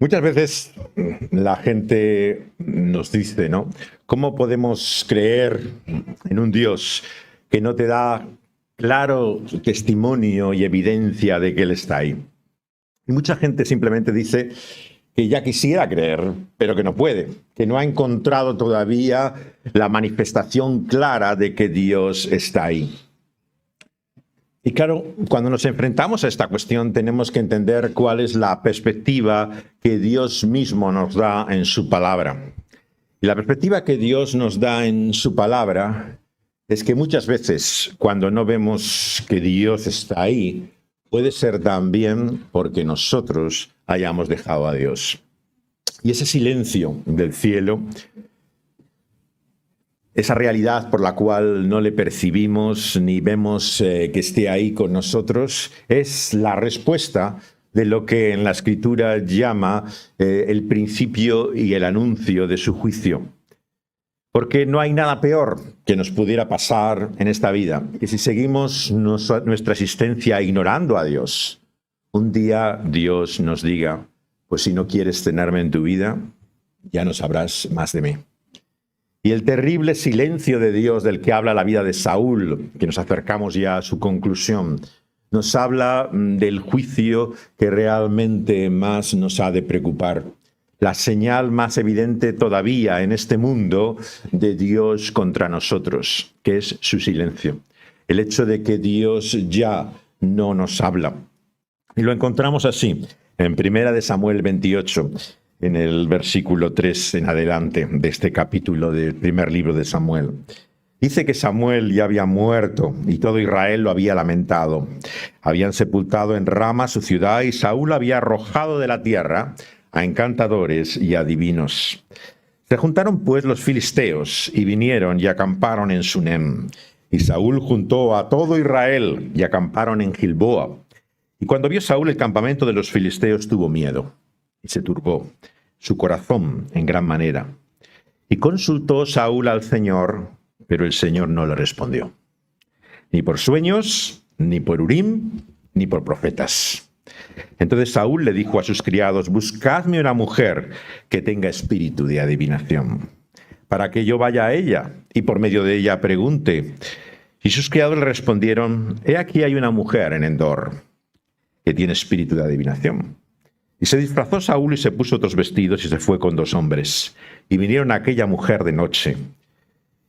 Muchas veces la gente nos dice, ¿no? ¿Cómo podemos creer en un Dios que no te da claro testimonio y evidencia de que Él está ahí? Y mucha gente simplemente dice que ya quisiera creer, pero que no puede, que no ha encontrado todavía la manifestación clara de que Dios está ahí. Y claro, cuando nos enfrentamos a esta cuestión tenemos que entender cuál es la perspectiva que Dios mismo nos da en su palabra. Y la perspectiva que Dios nos da en su palabra es que muchas veces cuando no vemos que Dios está ahí, puede ser también porque nosotros hayamos dejado a Dios. Y ese silencio del cielo, esa realidad por la cual no le percibimos ni vemos que esté ahí con nosotros, es la respuesta de lo que en la Escritura llama el principio y el anuncio de su juicio. Porque no hay nada peor que nos pudiera pasar en esta vida, que si seguimos nuestra existencia ignorando a Dios, un día Dios nos diga, pues si no quieres tenerme en tu vida, ya no sabrás más de mí. Y el terrible silencio de Dios del que habla la vida de Saúl, que nos acercamos ya a su conclusión, nos habla del juicio que realmente más nos ha de preocupar. La señal más evidente todavía en este mundo de Dios contra nosotros, que es su silencio. El hecho de que Dios ya no nos habla. Y lo encontramos así, en 1 Samuel 28. En el versículo 3 en adelante de este capítulo del primer libro de Samuel. Dice que Samuel ya había muerto y todo Israel lo había lamentado. Habían sepultado en Rama su ciudad y Saúl había arrojado de la tierra a encantadores y adivinos. Se juntaron pues los filisteos y vinieron y acamparon en Sunem. Y Saúl juntó a todo Israel y acamparon en Gilboa. Y cuando vio Saúl el campamento de los filisteos tuvo miedo. Y se turbó su corazón en gran manera. Y consultó Saúl al Señor, pero el Señor no le respondió. Ni por sueños, ni por Urim, ni por profetas. Entonces Saúl le dijo a sus criados, buscadme una mujer que tenga espíritu de adivinación, para que yo vaya a ella y por medio de ella pregunte. Y sus criados le respondieron, he aquí hay una mujer en Endor que tiene espíritu de adivinación. Y se disfrazó Saúl y se puso otros vestidos y se fue con 2 hombres. Y vinieron a aquella mujer de noche.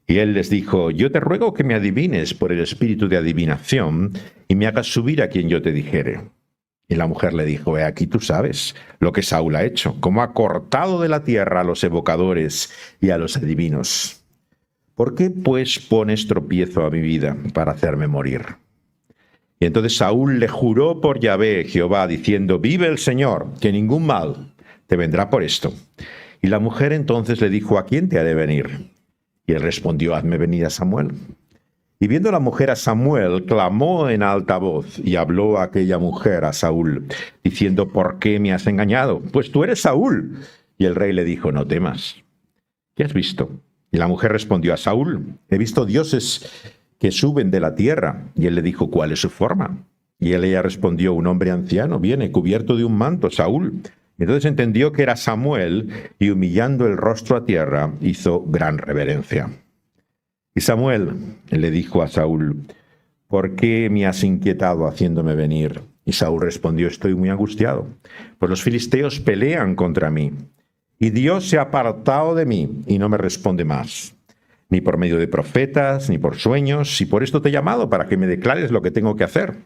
Y él les dijo, yo te ruego que me adivines por el espíritu de adivinación y me hagas subir a quien yo te dijere. Y la mujer le dijo, he aquí tú sabes lo que Saúl ha hecho, cómo ha cortado de la tierra a los evocadores y a los adivinos. ¿Por qué pues pones tropiezo a mi vida para hacerme morir? Y entonces Saúl le juró por Yahvé, Jehová, diciendo, vive el Señor, que ningún mal te vendrá por esto. Y la mujer entonces le dijo, ¿a quién te ha de venir? Y él respondió, hazme venir a Samuel. Y viendo la mujer a Samuel, clamó en alta voz, y habló aquella mujer a Saúl, diciendo, ¿por qué me has engañado? Pues tú eres Saúl. Y el rey le dijo, no temas. ¿Qué has visto? Y la mujer respondió a Saúl, he visto dioses que suben de la tierra. Y él le dijo, ¿cuál es su forma? Y ella respondió, un hombre anciano viene cubierto de un manto, Saúl. Entonces entendió que era Samuel, y humillando el rostro a tierra, hizo gran reverencia. Y Samuel le dijo a Saúl, ¿por qué me has inquietado haciéndome venir? Y Saúl respondió, estoy muy angustiado, pues los filisteos pelean contra mí, y Dios se ha apartado de mí, y no me responde más. Ni por medio de profetas, ni por sueños, y por esto te he llamado, para que me declares lo que tengo que hacer.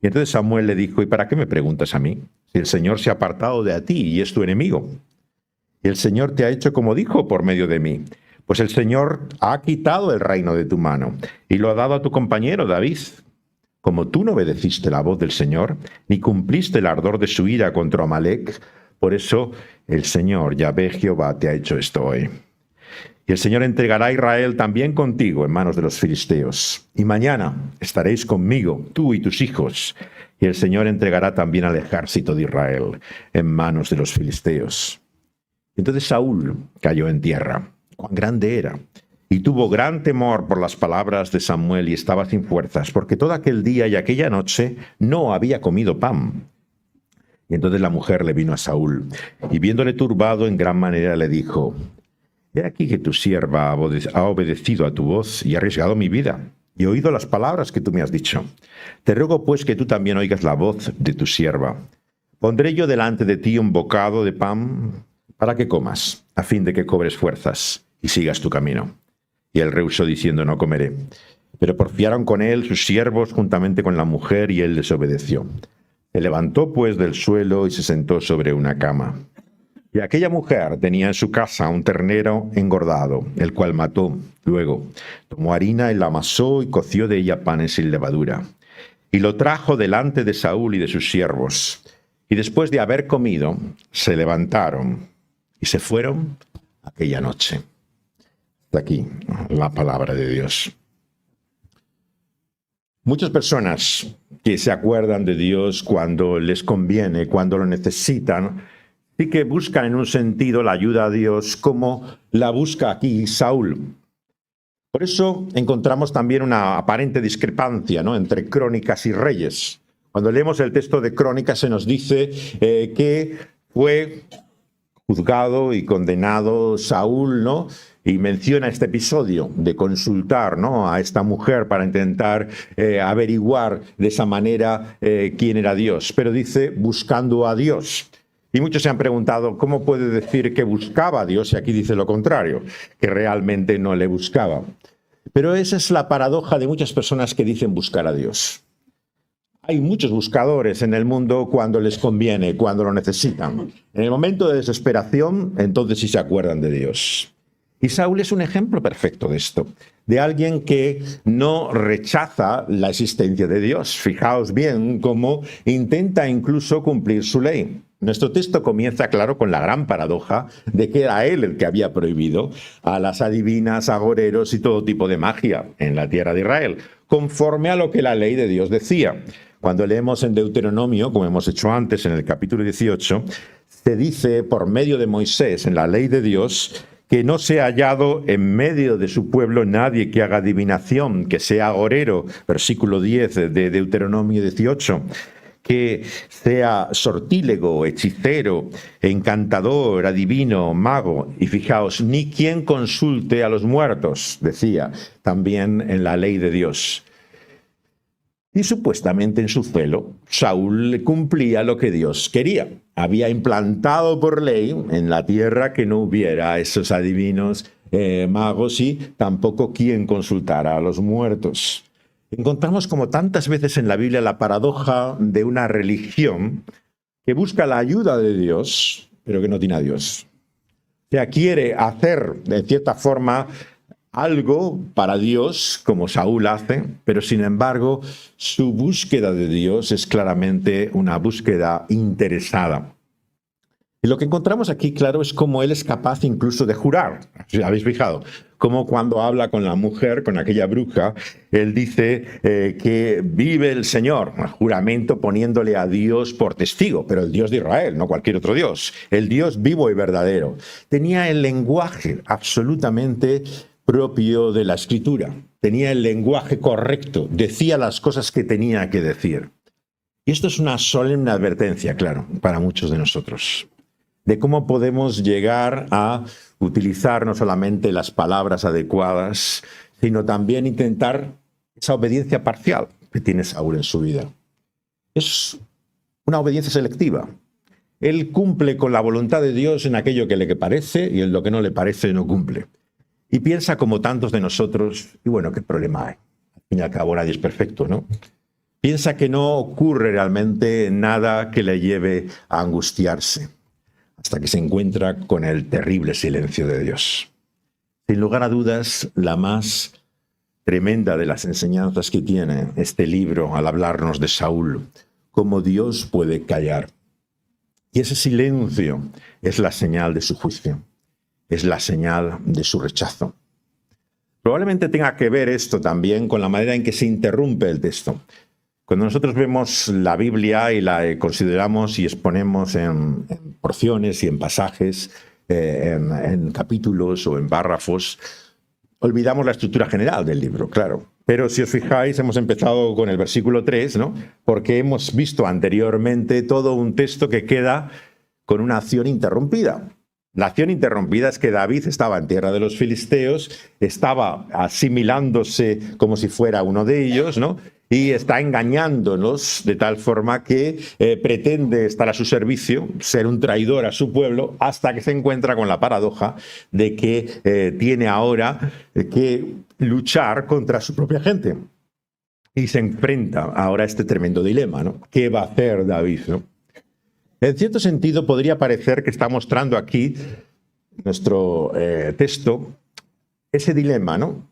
Y entonces Samuel le dijo, ¿y para qué me preguntas a mí? Si el Señor se ha apartado de ti y es tu enemigo. Y el Señor te ha hecho como dijo por medio de mí. Pues el Señor ha quitado el reino de tu mano y lo ha dado a tu compañero David. Como tú no obedeciste la voz del Señor, ni cumpliste el ardor de su ira contra Amalec, por eso el Señor, Yahvé Jehová, te ha hecho esto hoy. Y el Señor entregará a Israel también contigo en manos de los filisteos. Y mañana estaréis conmigo, tú y tus hijos. Y el Señor entregará también al ejército de Israel en manos de los filisteos. Entonces Saúl cayó en tierra. Cuán grande era. Y tuvo gran temor por las palabras de Samuel y estaba sin fuerzas, porque todo aquel día y aquella noche no había comido pan. Y entonces la mujer le vino a Saúl, y viéndole turbado en gran manera le dijo: He aquí que tu sierva ha obedecido a tu voz y ha arriesgado mi vida, y he oído las palabras que tú me has dicho. Te ruego pues que tú también oigas la voz de tu sierva. Pondré yo delante de ti un bocado de pan para que comas, a fin de que cobres fuerzas y sigas tu camino. Y él rehusó diciendo: No comeré. Pero porfiaron con él sus siervos juntamente con la mujer, y él desobedeció. Se levantó pues del suelo y se sentó sobre una cama. Y aquella mujer tenía en su casa un ternero engordado, el cual mató. Luego tomó harina y la amasó y coció de ella panes sin levadura. Y lo trajo delante de Saúl y de sus siervos. Y después de haber comido, se levantaron y se fueron aquella noche. Hasta aquí la palabra de Dios. Muchas personas que se acuerdan de Dios cuando les conviene, cuando lo necesitan, sí que buscan en un sentido la ayuda a Dios como la busca aquí Saúl. Por eso encontramos también una aparente discrepancia, ¿no?, entre Crónicas y Reyes. Cuando leemos el texto de Crónicas se nos dice que fue juzgado y condenado Saúl, ¿no? Y menciona este episodio de consultar, ¿no?, a esta mujer para intentar averiguar de esa manera quién era Dios. Pero dice buscando a Dios. Y muchos se han preguntado cómo puede decir que buscaba a Dios y aquí dice lo contrario, que realmente no le buscaba. Pero esa es la paradoja de muchas personas que dicen buscar a Dios. Hay muchos buscadores en el mundo cuando les conviene, cuando lo necesitan. En el momento de desesperación, entonces sí se acuerdan de Dios. Y Saúl es un ejemplo perfecto de esto, de alguien que no rechaza la existencia de Dios. Fijaos bien cómo intenta incluso cumplir su ley. Nuestro texto comienza, claro, con la gran paradoja de que era él el que había prohibido a las adivinas, agoreros y todo tipo de magia en la tierra de Israel, conforme a lo que la ley de Dios decía. Cuando leemos en Deuteronomio, como hemos hecho antes en el capítulo 18, se dice por medio de Moisés en la ley de Dios que no se ha hallado en medio de su pueblo nadie que haga adivinación, que sea agorero, versículo 10 de Deuteronomio 18, que sea sortílego, hechicero, encantador, adivino, mago. Y fijaos, ni quien consulte a los muertos, decía también en la ley de Dios. Y supuestamente en su celo, Saúl cumplía lo que Dios quería. Había implantado por ley en la tierra que no hubiera esos adivinos, magos y tampoco quien consultara a los muertos. Encontramos como tantas veces en la Biblia la paradoja de una religión que busca la ayuda de Dios, pero que no tiene a Dios. O sea, quiere hacer, de cierta forma, algo para Dios, como Saúl hace, pero sin embargo, su búsqueda de Dios es claramente una búsqueda interesada. Y lo que encontramos aquí, claro, es cómo él es capaz incluso de jurar. ¿Habéis fijado? Como cuando habla con la mujer, con aquella bruja, él dice que vive el Señor, juramento poniéndole a Dios por testigo, pero el Dios de Israel, no cualquier otro Dios, el Dios vivo y verdadero. Tenía el lenguaje absolutamente propio de la Escritura, tenía el lenguaje correcto, decía las cosas que tenía que decir. Y esto es una solemne advertencia, claro, para muchos de nosotros, de cómo podemos llegar a utilizar no solamente las palabras adecuadas, sino también intentar esa obediencia parcial que tiene Saúl en su vida. Es una obediencia selectiva. Él cumple con la voluntad de Dios en aquello que le parece y en lo que no le parece no cumple. Y piensa como tantos de nosotros, y bueno, ¿qué problema hay? Al fin y al cabo nadie es perfecto, ¿no? Piensa que no ocurre realmente nada que le lleve a angustiarse, hasta que se encuentra con el terrible silencio de Dios. Sin lugar a dudas, la más tremenda de las enseñanzas que tiene este libro al hablarnos de Saúl, cómo Dios puede callar. Y ese silencio es la señal de su juicio, es la señal de su rechazo. Probablemente tenga que ver esto también con la manera en que se interrumpe el texto. Cuando nosotros vemos la Biblia y la consideramos y exponemos en porciones y en pasajes, en capítulos o en párrafos, olvidamos la estructura general del libro, claro. Pero si os fijáis, hemos empezado con el versículo 3, ¿no? Porque hemos visto anteriormente todo un texto que queda con una acción interrumpida. La acción interrumpida es que David estaba en tierra de los filisteos, estaba asimilándose como si fuera uno de ellos, ¿no? Y está engañándonos de tal forma que pretende estar a su servicio, ser un traidor a su pueblo, hasta que se encuentra con la paradoja de que tiene ahora que luchar contra su propia gente. Y se enfrenta ahora a este tremendo dilema, ¿no? ¿Qué va a hacer David, ¿no? En cierto sentido, podría parecer que está mostrando aquí nuestro texto ese dilema, ¿no?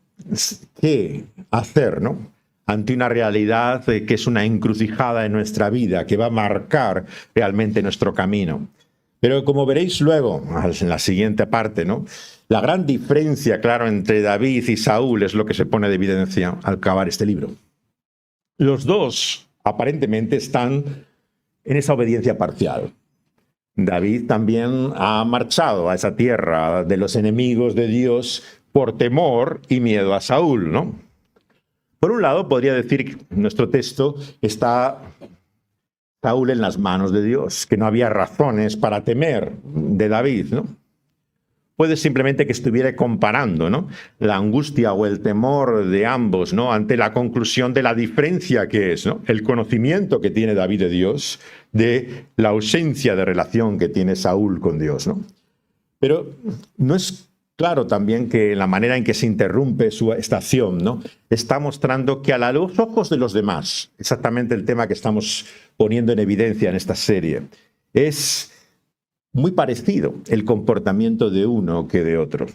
¿Qué hacer, ¿no? Ante una realidad que es una encrucijada en nuestra vida, que va a marcar realmente nuestro camino. Pero como veréis luego, en la siguiente parte, ¿no? La gran diferencia, claro, entre David y Saúl es lo que se pone de evidencia al acabar este libro. Los dos, aparentemente, están en esa obediencia parcial. David también ha marchado a esa tierra de los enemigos de Dios por temor y miedo a Saúl, ¿no? Por un lado, podría decir que nuestro texto está Saúl en las manos de Dios, que no había razones para temer de David, ¿no? Puede simplemente que estuviera comparando, ¿no?, la angustia o el temor de ambos, ¿no?, ante la conclusión de la diferencia que es, ¿no?, el conocimiento que tiene David de Dios, de la ausencia de relación que tiene Saúl con Dios, ¿no? Pero no es claro también que la manera en que se interrumpe su estación, ¿no?, está mostrando que a los ojos de los demás, exactamente el tema que estamos poniendo en evidencia en esta serie, es muy parecido el comportamiento de uno que de otro.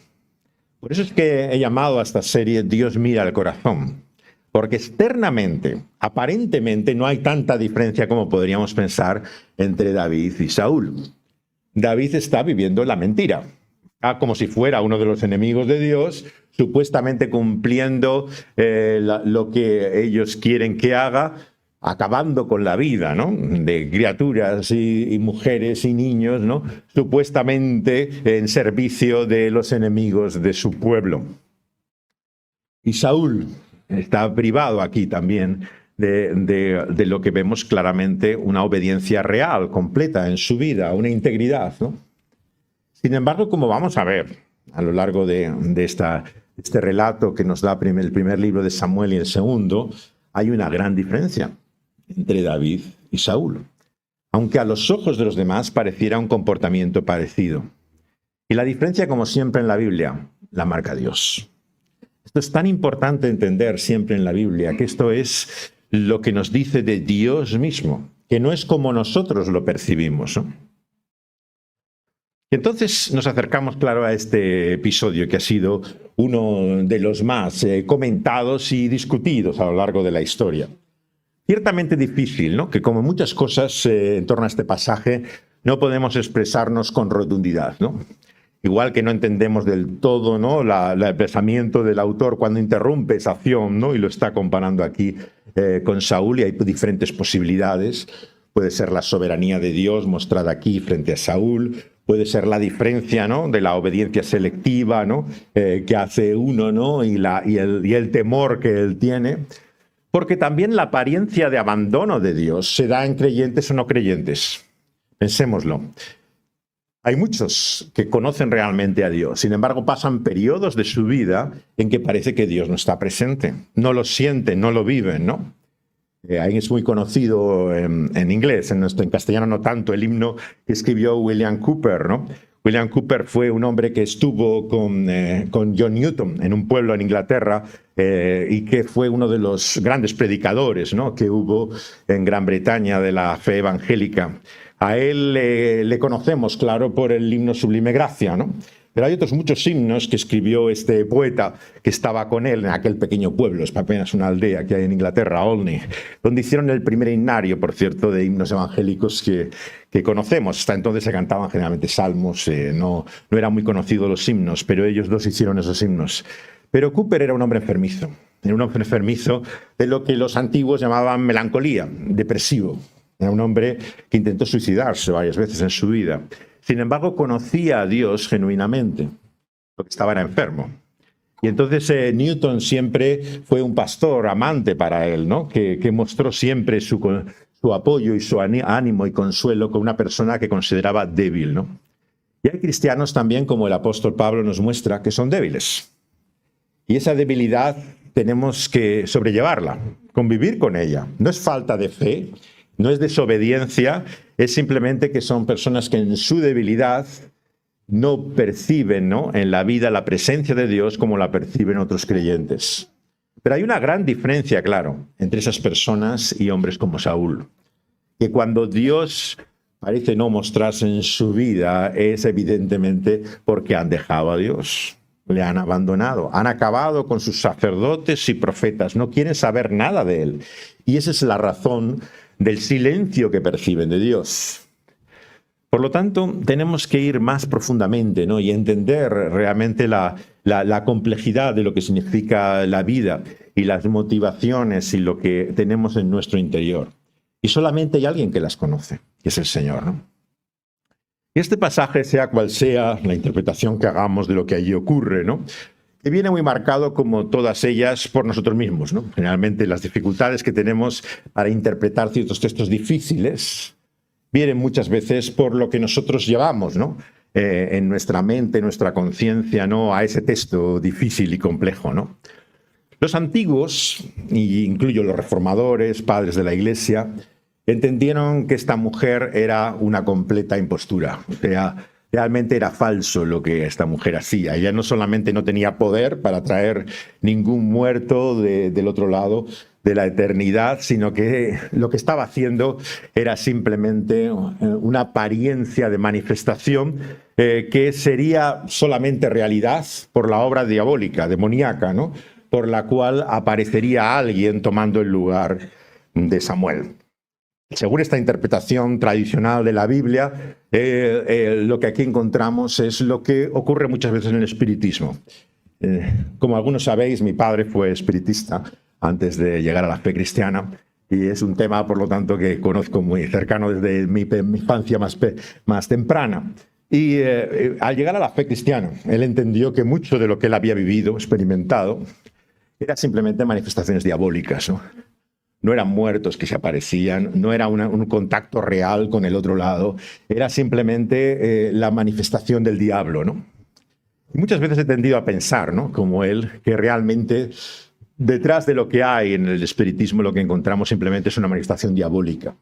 Por eso es que he llamado a esta serie Dios mira al corazón, porque externamente, aparentemente, no hay tanta diferencia como podríamos pensar entre David y Saúl. David está viviendo la mentira, como si fuera uno de los enemigos de Dios, supuestamente cumpliendo lo que ellos quieren que haga, acabando con la vida, ¿no?, de criaturas y mujeres y niños, ¿no?, supuestamente en servicio de los enemigos de su pueblo. Y Saúl está privado aquí también de lo que vemos claramente, una obediencia real, completa en su vida, una integridad, ¿no? Sin embargo, como vamos a ver a lo largo de este relato que nos da el primer libro de Samuel y el segundo, hay una gran diferencia entre David y Saúl, aunque a los ojos de los demás pareciera un comportamiento parecido. Y la diferencia, como siempre en la Biblia, la marca Dios. Esto es tan importante entender siempre en la Biblia, que esto es lo que nos dice de Dios mismo, que no es como nosotros lo percibimos, ¿no? Y entonces nos acercamos, claro, a este episodio que ha sido uno de los más comentados y discutidos a lo largo de la historia. Ciertamente difícil, ¿no?, que como muchas cosas en torno a este pasaje no podemos expresarnos con rotundidad, ¿no? Igual que no entendemos del todo, ¿no?, el pensamiento del autor cuando interrumpe esa acción, ¿no?, y lo está comparando aquí con Saúl, y hay diferentes posibilidades. Puede ser la soberanía de Dios mostrada aquí frente a Saúl, puede ser la diferencia, ¿no?, de la obediencia selectiva, ¿no?, que hace uno, ¿no?, y el temor que él tiene. Porque también la apariencia de abandono de Dios se da en creyentes o no creyentes. Pensémoslo. Hay muchos que conocen realmente a Dios, sin embargo pasan periodos de su vida en que parece que Dios no está presente. No lo sienten, no lo viven, ¿no? Ahí es muy conocido en inglés, en castellano no tanto, el himno que escribió William Cowper, ¿no? William Cowper fue un hombre que estuvo con John Newton en un pueblo en Inglaterra y que fue uno de los grandes predicadores, ¿no?, que hubo en Gran Bretaña de la fe evangélica. A él le conocemos, claro, por el himno Sublime Gracia, ¿no? Pero hay otros muchos himnos que escribió este poeta que estaba con él en aquel pequeño pueblo, es apenas una aldea que hay en Inglaterra, Olney, donde hicieron el primer himnario, por cierto, de himnos evangélicos que conocemos. Hasta entonces se cantaban generalmente salmos, no eran muy conocidos los himnos, pero ellos dos hicieron esos himnos. Pero Cowper era un hombre enfermizo de lo que los antiguos llamaban melancolía, depresivo. Era un hombre que intentó suicidarse varias veces en su vida. Sin embargo, conocía a Dios genuinamente, porque estaba enfermo. Y entonces Newton siempre fue un pastor amante para él, ¿no? Que mostró siempre su apoyo y su ánimo y consuelo con una persona que consideraba débil, ¿no? Y hay cristianos también, como el apóstol Pablo nos muestra, que son débiles. Y esa debilidad tenemos que sobrellevarla, convivir con ella. No es falta de fe, no es desobediencia, es simplemente que son personas que en su debilidad no perciben, ¿no?, en la vida la presencia de Dios como la perciben otros creyentes. Pero hay una gran diferencia, claro, entre esas personas y hombres como Saúl. Que cuando Dios parece no mostrarse en su vida es evidentemente porque han dejado a Dios. Le han abandonado, han acabado con sus sacerdotes y profetas, no quieren saber nada de él. Y esa es la razón del silencio que perciben de Dios. Por lo tanto, tenemos que ir más profundamente, ¿no?, y entender realmente la complejidad de lo que significa la vida y las motivaciones y lo que tenemos en nuestro interior. Y solamente hay alguien que las conoce, que es el Señor, ¿no? Y este pasaje, sea cual sea la interpretación que hagamos de lo que allí ocurre, ¿no?, que viene muy marcado, como todas ellas, por nosotros mismos, ¿no? Generalmente las dificultades que tenemos para interpretar ciertos textos difíciles vienen muchas veces por lo que nosotros llevamos, ¿no?, en nuestra mente, en nuestra conciencia, ¿no?, a ese texto difícil y complejo, ¿no? Los antiguos, y incluyo los reformadores, padres de la Iglesia, entendieron que esta mujer era una completa impostura. O sea, realmente era falso lo que esta mujer hacía. Ella no solamente no tenía poder para traer ningún muerto del otro lado de la eternidad, sino que lo que estaba haciendo era simplemente una apariencia de manifestación que sería solamente realidad por la obra diabólica, demoníaca, ¿no?, por la cual aparecería alguien tomando el lugar de Samuel. Según esta interpretación tradicional de la Biblia, lo que aquí encontramos es lo que ocurre muchas veces en el espiritismo. Como algunos sabéis, mi padre fue espiritista antes de llegar a la fe cristiana, y es un tema, por lo tanto, que conozco muy cercano desde mi infancia más temprana. Y al llegar a la fe cristiana, él entendió que mucho de lo que él había vivido, experimentado, era simplemente manifestaciones diabólicas, ¿no? No eran muertos que se aparecían, no era un contacto real con el otro lado, era simplemente la manifestación del diablo, ¿no? Y muchas veces he tendido a pensar, ¿no?, como él, que realmente detrás de lo que hay en el espiritismo lo que encontramos simplemente es una manifestación diabólica.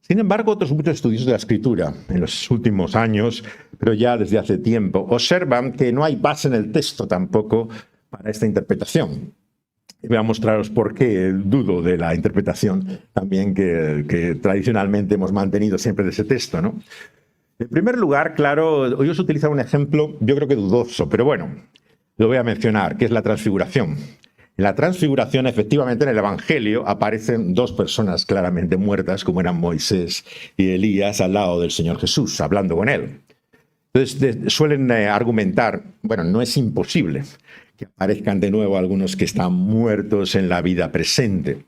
Sin embargo, otros muchos estudiosos de la Escritura en los últimos años, pero ya desde hace tiempo, observan que no hay base en el texto tampoco para esta interpretación. Y voy a mostraros por qué dudo de la interpretación también que tradicionalmente hemos mantenido siempre de ese texto, ¿no? En primer lugar, claro, hoy os utilizo un ejemplo, yo creo que dudoso, pero bueno, lo voy a mencionar, que es la transfiguración. En la transfiguración, efectivamente, en el Evangelio aparecen dos personas claramente muertas, como eran Moisés y Elías, al lado del Señor Jesús, hablando con él. Entonces, suelen argumentar, bueno, no es imposible que aparezcan de nuevo algunos que están muertos en la vida presente.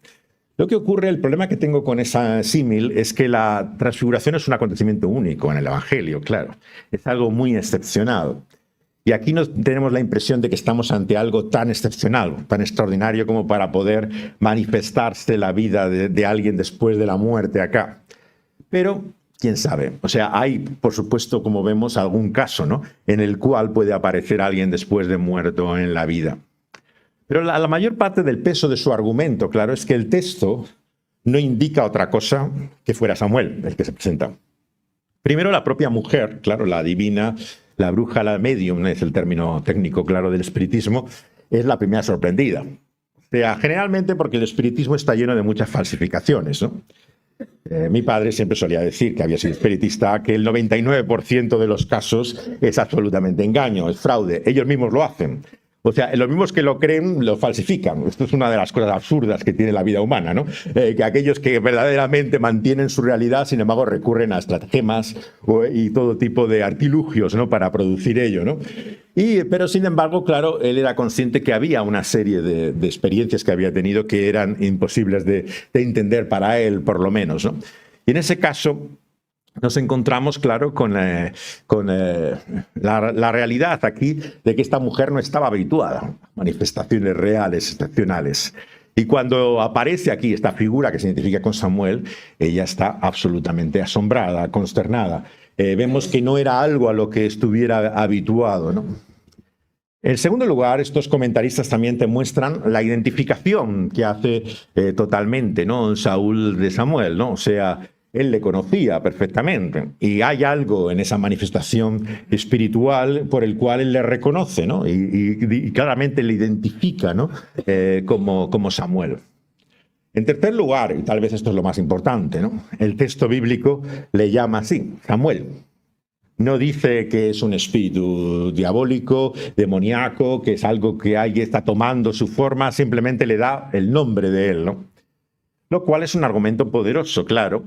Lo que ocurre, el problema que tengo con esa símil es que la transfiguración es un acontecimiento único en el Evangelio, claro. Es algo muy excepcional. Y aquí tenemos la impresión de que estamos ante algo tan excepcional, tan extraordinario como para poder manifestarse la vida de alguien después de la muerte acá. Pero quién sabe. O sea, hay, por supuesto, como vemos, algún caso, ¿no?, en el cual puede aparecer alguien después de muerto en la vida. Pero la mayor parte del peso de su argumento, claro, es que el texto no indica otra cosa que fuera Samuel, el que se presenta. Primero, la propia mujer, claro, la divina, la bruja, la medium, es el término técnico, claro, del espiritismo, es la primera sorprendida. O sea, generalmente porque el espiritismo está lleno de muchas falsificaciones, ¿no? Mi padre siempre solía decir, que había sido espiritista, que el 99% de los casos es absolutamente engaño, es fraude. Ellos mismos lo hacen. O sea, los mismos que lo creen lo falsifican. Esto es una de las cosas absurdas que tiene la vida humana, ¿no? Que aquellos que verdaderamente mantienen su realidad, sin embargo, recurren a estratagemas y todo tipo de artilugios, ¿no?, para producir ello, ¿no? Pero, sin embargo, claro, él era consciente que había una serie de experiencias que había tenido que eran imposibles de entender para él, por lo menos, ¿no? Y en ese caso, nos encontramos, claro, con la realidad aquí de que esta mujer no estaba habituada a manifestaciones reales, excepcionales. Y cuando aparece aquí esta figura que se identifica con Samuel, ella está absolutamente asombrada, consternada. Vemos que no era algo a lo que estuviera habituado, ¿no? En segundo lugar, estos comentaristas también te muestran la identificación que hace totalmente, ¿no?, Saúl de Samuel, ¿no? O sea, él le conocía perfectamente y hay algo en esa manifestación espiritual por el cual él le reconoce, ¿no? Y claramente le identifica, ¿no?, como Samuel. En tercer lugar, y tal vez esto es lo más importante, ¿no?, el texto bíblico le llama así, Samuel. No dice que es un espíritu diabólico, demoníaco, que es algo que ahí está tomando su forma, simplemente le da el nombre de él, ¿no? Lo cual es un argumento poderoso, claro.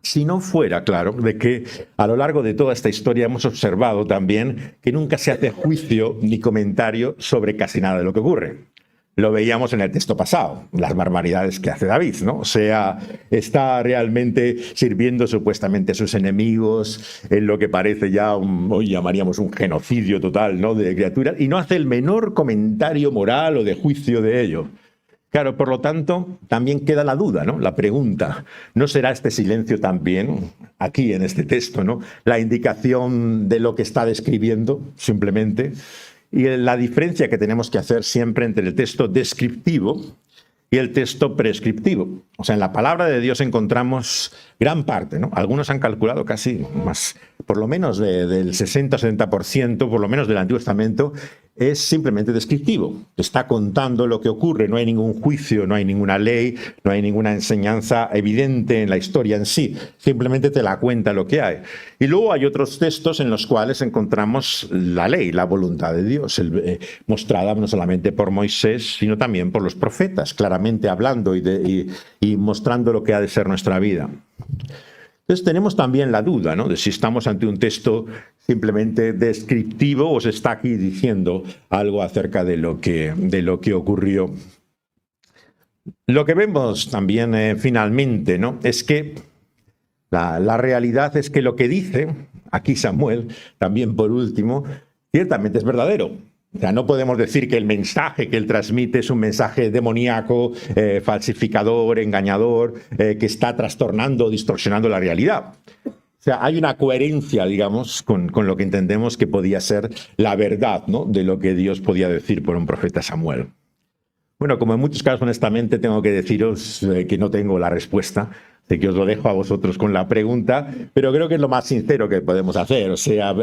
Si no fuera, claro, de que a lo largo de toda esta historia hemos observado también que nunca se hace juicio ni comentario sobre casi nada de lo que ocurre. Lo veíamos en el texto pasado, las barbaridades que hace David, ¿no? O sea, está realmente sirviendo supuestamente a sus enemigos en lo que parece ya, hoy llamaríamos un genocidio total, ¿no?, de criaturas, y no hace el menor comentario moral o de juicio de ello. Claro, por lo tanto, también queda la duda, ¿no?, la pregunta, ¿no será este silencio también, aquí en este texto, ¿no?, la indicación de lo que está describiendo, simplemente? Y la diferencia que tenemos que hacer siempre entre el texto descriptivo y el texto prescriptivo. O sea, en la palabra de Dios encontramos gran parte, ¿no? Algunos han calculado casi más, por lo menos del 60-70%, por lo menos del Antiguo Testamento, es simplemente descriptivo. Está contando lo que ocurre, no hay ningún juicio, no hay ninguna ley, no hay ninguna enseñanza evidente en la historia en sí, simplemente te la cuenta lo que hay. Y luego hay otros textos en los cuales encontramos la ley, la voluntad de Dios, mostrada no solamente por Moisés, sino también por los profetas, claramente hablando y mostrando lo que ha de ser nuestra vida. Entonces tenemos también la duda, ¿no?, de si estamos ante un texto simplemente descriptivo o se está aquí diciendo algo acerca de lo que ocurrió. Lo que vemos también finalmente, ¿no?, es que la realidad es que lo que dice aquí Samuel, también por último, ciertamente es verdadero. O sea, no podemos decir que el mensaje que él transmite es un mensaje demoníaco, falsificador, engañador, que está trastornando o distorsionando la realidad. O sea, hay una coherencia, digamos, con lo que entendemos que podía ser la verdad, ¿no?, de lo que Dios podía decir por un profeta Samuel. Bueno, como en muchos casos, honestamente, tengo que deciros que no tengo la respuesta, de que os lo dejo a vosotros con la pregunta, pero creo que es lo más sincero que podemos hacer. O sea,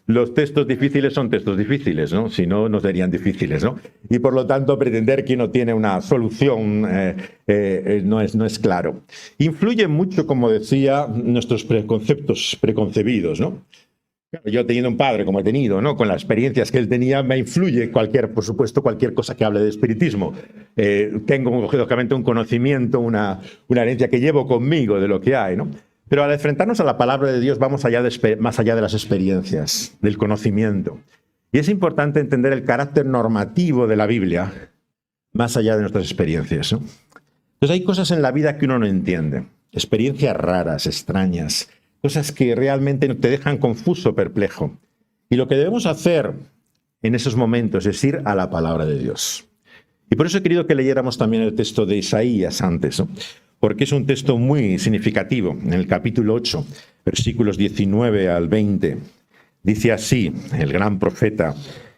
los textos difíciles son textos difíciles, ¿no? Si no, no serían difíciles, ¿no? Y por lo tanto, pretender que uno tiene una solución no es claro. Influye mucho, como decía, nuestros preconceptos preconcebidos, ¿no? Yo teniendo un padre como he tenido, ¿no?, con las experiencias que él tenía, me influye por supuesto, cualquier cosa que hable de espiritismo. Tengo, lógicamente, un conocimiento, una herencia que llevo conmigo de lo que hay, ¿no? Pero al enfrentarnos a la palabra de Dios vamos más allá de las experiencias, del conocimiento. Y es importante entender el carácter normativo de la Biblia más allá de nuestras experiencias, ¿no? Entonces hay cosas en la vida que uno no entiende, experiencias raras, extrañas, cosas que realmente te dejan confuso, perplejo. Y lo que debemos hacer en esos momentos es ir a la palabra de Dios. Y por eso he querido que leyéramos también el texto de Isaías antes, ¿no?, porque es un texto muy significativo. En el capítulo 8, versículos 19 al 20, dice así el gran profeta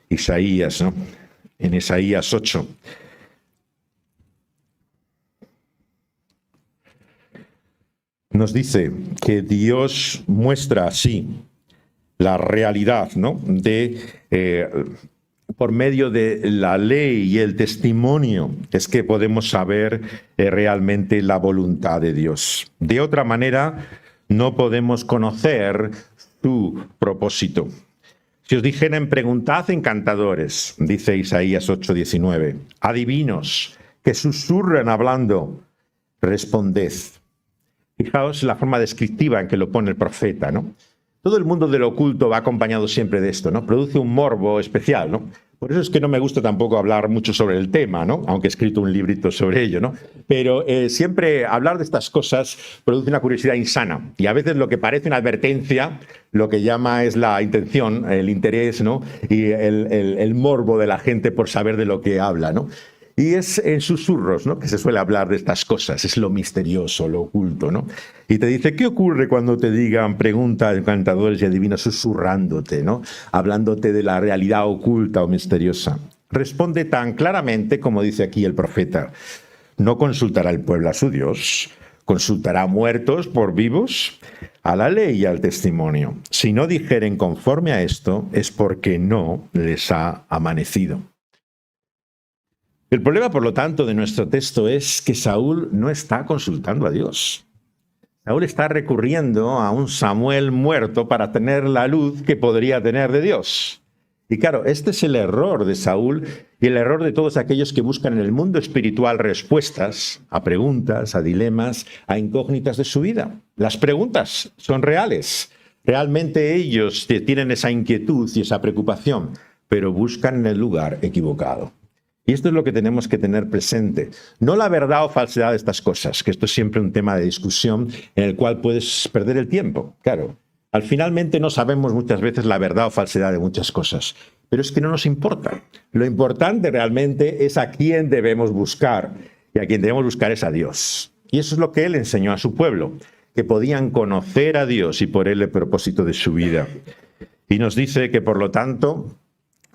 Isaías, ¿no?, en Isaías 8. Nos dice que Dios muestra así la realidad, ¿no?, por medio de la ley y el testimonio, es que podemos saber realmente la voluntad de Dios. De otra manera, no podemos conocer su propósito. Si os dijeren, preguntad encantadores, dice Isaías 8:19, adivinos que susurran hablando, responded. Fijaos la forma descriptiva en que lo pone el profeta, ¿no? Todo el mundo del oculto va acompañado siempre de esto, ¿no? Produce un morbo especial, ¿no? Por eso es que no me gusta tampoco hablar mucho sobre el tema, ¿no? Aunque he escrito un librito sobre ello, ¿no? Pero siempre hablar de estas cosas produce una curiosidad insana. Y a veces lo que parece una advertencia, lo que llama es la intención, el interés, ¿no? Y el morbo de la gente por saber de lo que habla, ¿no? Y es en susurros, ¿no?, que se suele hablar de estas cosas, es lo misterioso, lo oculto, ¿no? Y te dice, ¿qué ocurre cuando te digan, pregunta encantadores y adivinos, susurrándote, ¿no?, hablándote de la realidad oculta o misteriosa? Responde tan claramente como dice aquí el profeta, no consultará el pueblo a su Dios, consultará a muertos por vivos, a la ley y al testimonio. Si no dijeren conforme a esto, es porque no les ha amanecido. El problema, por lo tanto, de nuestro texto es que Saúl no está consultando a Dios. Saúl está recurriendo a un Samuel muerto para tener la luz que podría tener de Dios. Y claro, este es el error de Saúl y el error de todos aquellos que buscan en el mundo espiritual respuestas a preguntas, a dilemas, a incógnitas de su vida. Las preguntas son reales. Realmente ellos tienen esa inquietud y esa preocupación, pero buscan en el lugar equivocado. Y esto es lo que tenemos que tener presente. No la verdad o falsedad de estas cosas, que esto es siempre un tema de discusión en el cual puedes perder el tiempo. Claro, finalmente no sabemos muchas veces la verdad o falsedad de muchas cosas, pero es que no nos importa. Lo importante realmente es a quién debemos buscar, y a quien debemos buscar es a Dios. Y eso es lo que él enseñó a su pueblo, que podían conocer a Dios y por él el propósito de su vida. Y nos dice que, por lo tanto,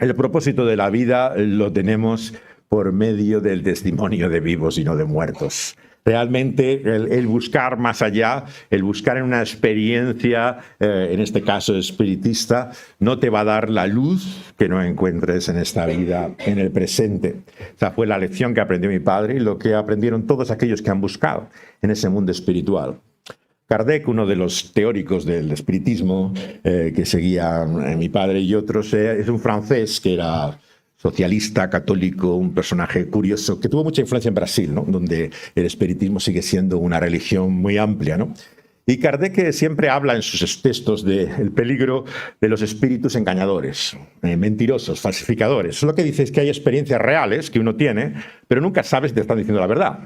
el propósito de la vida lo tenemos por medio del testimonio de vivos y no de muertos. Realmente el buscar más allá, el buscar en una experiencia, en este caso espiritista, no te va a dar la luz que no encuentres en esta vida, en el presente. Esa fue la lección que aprendió mi padre y lo que aprendieron todos aquellos que han buscado en ese mundo espiritual. Kardec, uno de los teóricos del espiritismo que seguía mi padre y otros, es un francés que era socialista, católico, un personaje curioso, que tuvo mucha influencia en Brasil, ¿no?, donde el espiritismo sigue siendo una religión muy amplia, ¿no? Y Kardec siempre habla en sus textos del peligro de los espíritus engañadores, mentirosos, falsificadores. Lo que dice es que hay experiencias reales que uno tiene, pero nunca sabes si te están diciendo la verdad.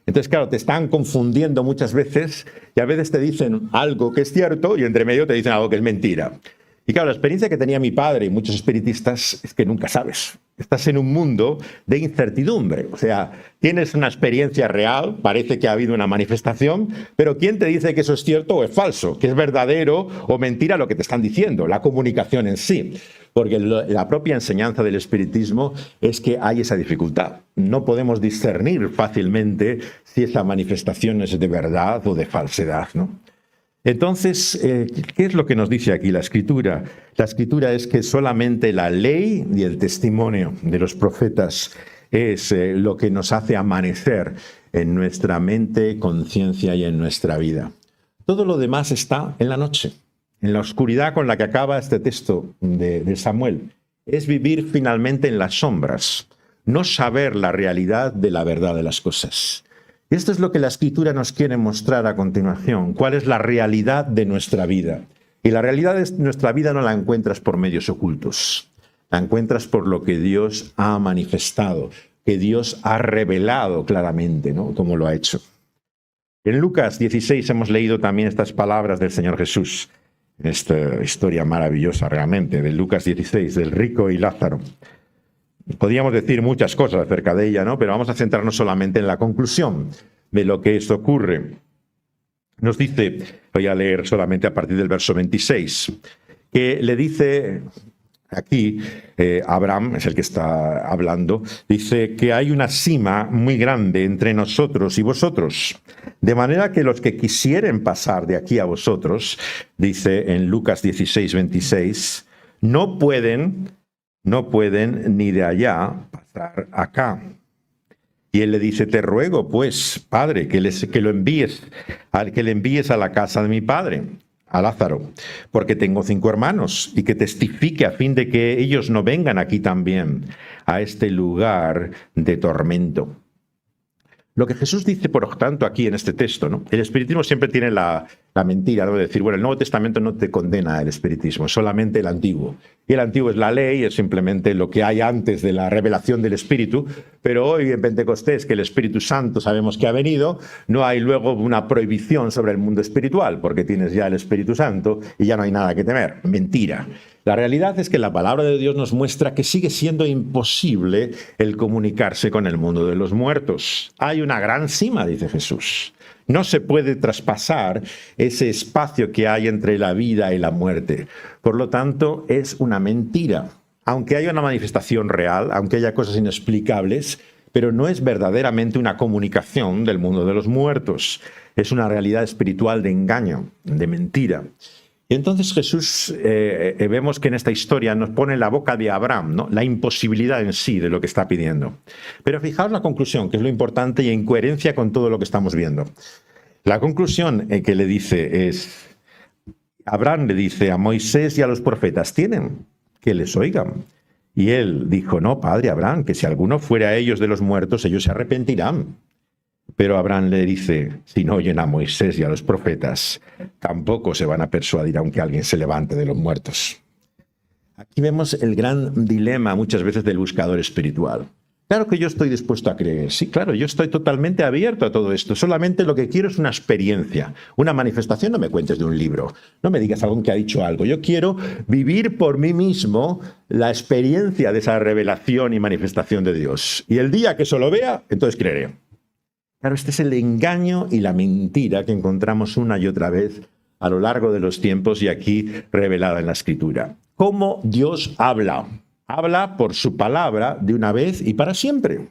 Entonces, claro, te están confundiendo muchas veces y a veces te dicen algo que es cierto y entre medio te dicen algo que es mentira. Y claro, la experiencia que tenía mi padre y muchos espiritistas es que nunca sabes. Estás en un mundo de incertidumbre. O sea, tienes una experiencia real, parece que ha habido una manifestación, pero ¿quién te dice que eso es cierto o es falso? Que es verdadero o mentira lo que te están diciendo, la comunicación en sí. Porque la propia enseñanza del espiritismo es que hay esa dificultad. No podemos discernir fácilmente si esa manifestación es de verdad o de falsedad, ¿no? Entonces, ¿qué es lo que nos dice aquí la Escritura? La Escritura es que solamente la ley y el testimonio de los profetas es lo que nos hace amanecer en nuestra mente, conciencia y en nuestra vida. Todo lo demás está en la noche, en la oscuridad con la que acaba este texto de Samuel. Es vivir finalmente en las sombras, no saber la realidad de la verdad de las cosas. Y esto es lo que la Escritura nos quiere mostrar a continuación, cuál es la realidad de nuestra vida. Y la realidad de nuestra vida no la encuentras por medios ocultos, la encuentras por lo que Dios ha manifestado, que Dios ha revelado claramente, ¿no?, como lo ha hecho. En Lucas 16 hemos leído también estas palabras del Señor Jesús, esta historia maravillosa realmente, de Lucas 16, del rico y Lázaro. Podríamos decir muchas cosas acerca de ella, ¿no?, pero vamos a centrarnos solamente en la conclusión de lo que esto ocurre. Nos dice, voy a leer solamente a partir del verso 26, que le dice aquí, Abraham, es el que está hablando, dice que hay una sima muy grande entre nosotros y vosotros, de manera que los que quisieren pasar de aquí a vosotros, dice en Lucas 16, 26, no pueden ni de allá pasar acá. Y él le dice, te ruego, pues, Padre, que le envíes a la casa de mi padre, a Lázaro, porque tengo 5 hermanos, y que testifique a fin de que ellos no vengan aquí también, a este lugar de tormento. Lo que Jesús dice, por tanto, aquí en este texto, ¿no? El espiritismo siempre tiene la mentira, ¿no? De decir, bueno, el Nuevo Testamento no te condena el espiritismo, solamente el Antiguo. Y el Antiguo es la ley, es simplemente lo que hay antes de la revelación del Espíritu, pero hoy en Pentecostés, que el Espíritu Santo sabemos que ha venido, no hay luego una prohibición sobre el mundo espiritual, porque tienes ya el Espíritu Santo y ya no hay nada que temer. Mentira. La realidad es que la palabra de Dios nos muestra que sigue siendo imposible el comunicarse con el mundo de los muertos. Hay una gran cima, dice Jesús. No se puede traspasar ese espacio que hay entre la vida y la muerte. Por lo tanto, es una mentira. Aunque haya una manifestación real, aunque haya cosas inexplicables, pero no es verdaderamente una comunicación del mundo de los muertos. Es una realidad espiritual de engaño, de mentira. Y entonces Jesús, vemos que en esta historia nos pone en la boca de Abraham, ¿no? La imposibilidad en sí de lo que está pidiendo. Pero fijaos la conclusión, que es lo importante y en coherencia con todo lo que estamos viendo. La conclusión que le dice es, Abraham le dice a Moisés y a los profetas, tienen que les oigan. Y él dijo, no, padre Abraham, que si alguno fuera a ellos de los muertos, ellos se arrepentirán. Pero Abraham le dice, si no oyen a Moisés y a los profetas, tampoco se van a persuadir aunque alguien se levante de los muertos. Aquí vemos el gran dilema muchas veces del buscador espiritual. Claro que yo estoy dispuesto a creer, sí, claro, yo estoy totalmente abierto a todo esto, solamente lo que quiero es una experiencia, una manifestación. No me cuentes de un libro, no me digas algo que ha dicho algo, yo quiero vivir por mí mismo la experiencia de esa revelación y manifestación de Dios. Y el día que eso lo vea, entonces creeré. Claro, este es el engaño y la mentira que encontramos una y otra vez a lo largo de los tiempos y aquí revelada en la Escritura. ¿Cómo Dios habla? Habla por su palabra de una vez y para siempre.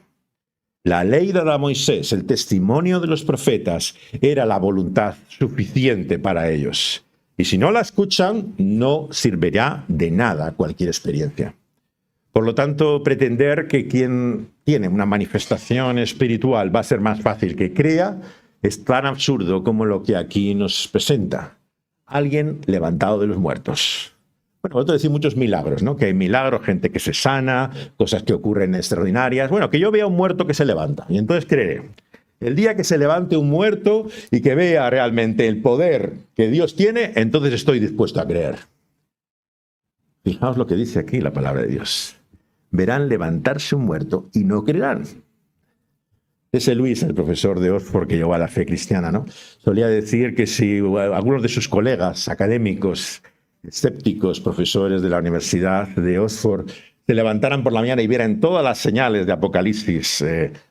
La ley dada a Moisés, el testimonio de los profetas, era la voluntad suficiente para ellos. Y si no la escuchan, no servirá de nada cualquier experiencia. Por lo tanto, pretender que quien tiene una manifestación espiritual va a ser más fácil que crea es tan absurdo como lo que aquí nos presenta. Alguien levantado de los muertos. Bueno, vosotros decís muchos milagros, ¿no? Que hay milagros, gente que se sana, cosas que ocurren extraordinarias. Bueno, que yo vea un muerto que se levanta y entonces creeré. El día que se levante un muerto y que vea realmente el poder que Dios tiene, entonces estoy dispuesto a creer. Fijaos lo que dice aquí la palabra de Dios. Verán levantarse un muerto y no creerán. Ese Luis, el profesor de Oxford que llevó a la fe cristiana, ¿no? Solía decir que si algunos de sus colegas académicos, escépticos, profesores de la Universidad de Oxford, se levantaran por la mañana y vieran todas las señales de Apocalipsis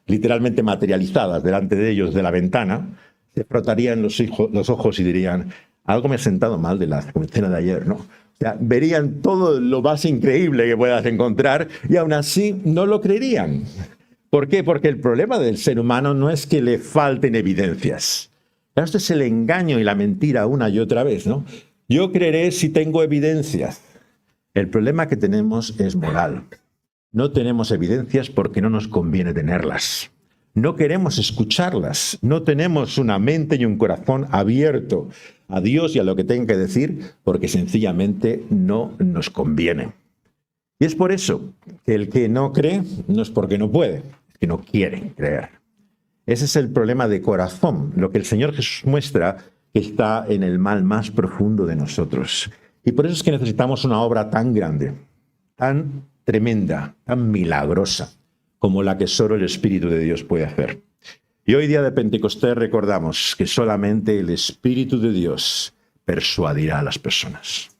literalmente materializadas delante de ellos de la ventana, se frotarían los ojos y dirían, algo me ha sentado mal de la cena de ayer, ¿no? O sea, verían todo lo más increíble que puedas encontrar y aún así no lo creerían. ¿Por qué? Porque el problema del ser humano no es que le falten evidencias. Esto es el engaño y la mentira una y otra vez, ¿no? Yo creeré si tengo evidencias. El problema que tenemos es moral. No tenemos evidencias porque no nos conviene tenerlas. No queremos escucharlas. No tenemos una mente y un corazón abierto a Dios y a lo que tenga que decir porque sencillamente no nos conviene. Y es por eso que el que no cree no es porque no puede, es que no quiere creer. Ese es el problema de corazón, lo que el Señor Jesús muestra que está en el mal más profundo de nosotros. Y por eso es que necesitamos una obra tan grande, tan tremenda, tan milagrosa, como la que solo el Espíritu de Dios puede hacer. Y hoy día de Pentecostés recordamos que solamente el Espíritu de Dios persuadirá a las personas.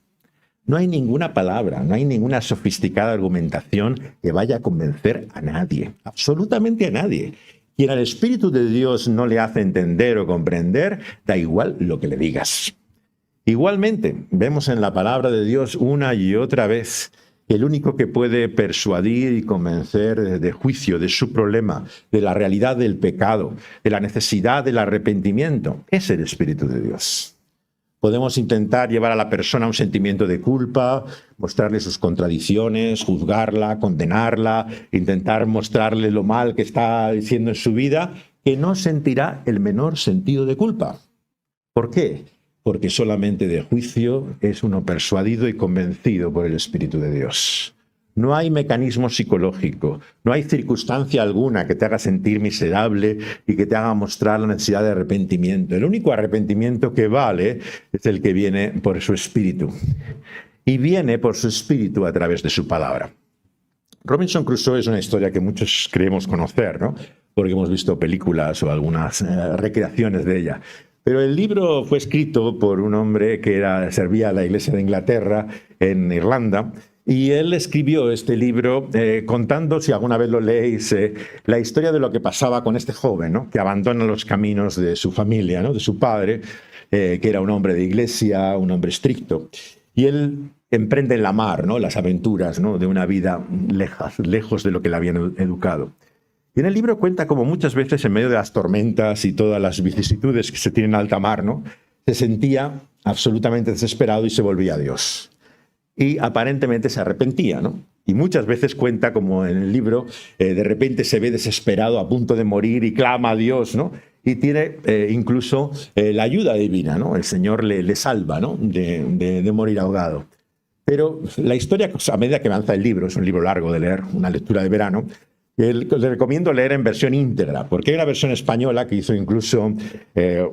No hay ninguna palabra, no hay ninguna sofisticada argumentación que vaya a convencer a nadie, absolutamente a nadie. Quien al Espíritu de Dios no le hace entender o comprender, da igual lo que le digas. Igualmente, vemos en la palabra de Dios una y otra vez que el único que puede persuadir y convencer de juicio, de su problema, de la realidad del pecado, de la necesidad del arrepentimiento, es el Espíritu de Dios. Podemos intentar llevar a la persona a un sentimiento de culpa, mostrarle sus contradicciones, juzgarla, condenarla, intentar mostrarle lo mal que está haciendo en su vida, que no sentirá el menor sentido de culpa. ¿Por qué? Porque solamente de juicio es uno persuadido y convencido por el Espíritu de Dios. No hay mecanismo psicológico, no hay circunstancia alguna que te haga sentir miserable y que te haga mostrar la necesidad de arrepentimiento. El único arrepentimiento que vale es el que viene por su Espíritu. Y viene por su Espíritu a través de su palabra. Robinson Crusoe es una historia que muchos creemos conocer, ¿no? Porque hemos visto películas o algunas recreaciones de ella. Pero el libro fue escrito por un hombre que servía a la Iglesia de Inglaterra en Irlanda, y él escribió este libro contando, si alguna vez lo leéis, la historia de lo que pasaba con este joven, ¿no? Que abandona los caminos de su familia, ¿no? De su padre, que era un hombre de iglesia, un hombre estricto. Y él emprende en la mar, ¿no? Las aventuras, ¿no? De una vida lejos de lo que le habían educado. Y en el libro cuenta como muchas veces en medio de las tormentas y todas las vicisitudes que se tienen en alta mar, ¿no? Se sentía absolutamente desesperado y se volvía a Dios. Y aparentemente se arrepentía, ¿no? Y muchas veces cuenta como en el libro, de repente se ve desesperado, a punto de morir y clama a Dios, ¿no? Y tiene incluso la ayuda divina, ¿no? El Señor le salva, ¿no? De morir ahogado. Pero la historia, a medida que avanza el libro, es un libro largo de leer, una lectura de verano, le recomiendo leer en versión íntegra, porque hay una versión española que hizo incluso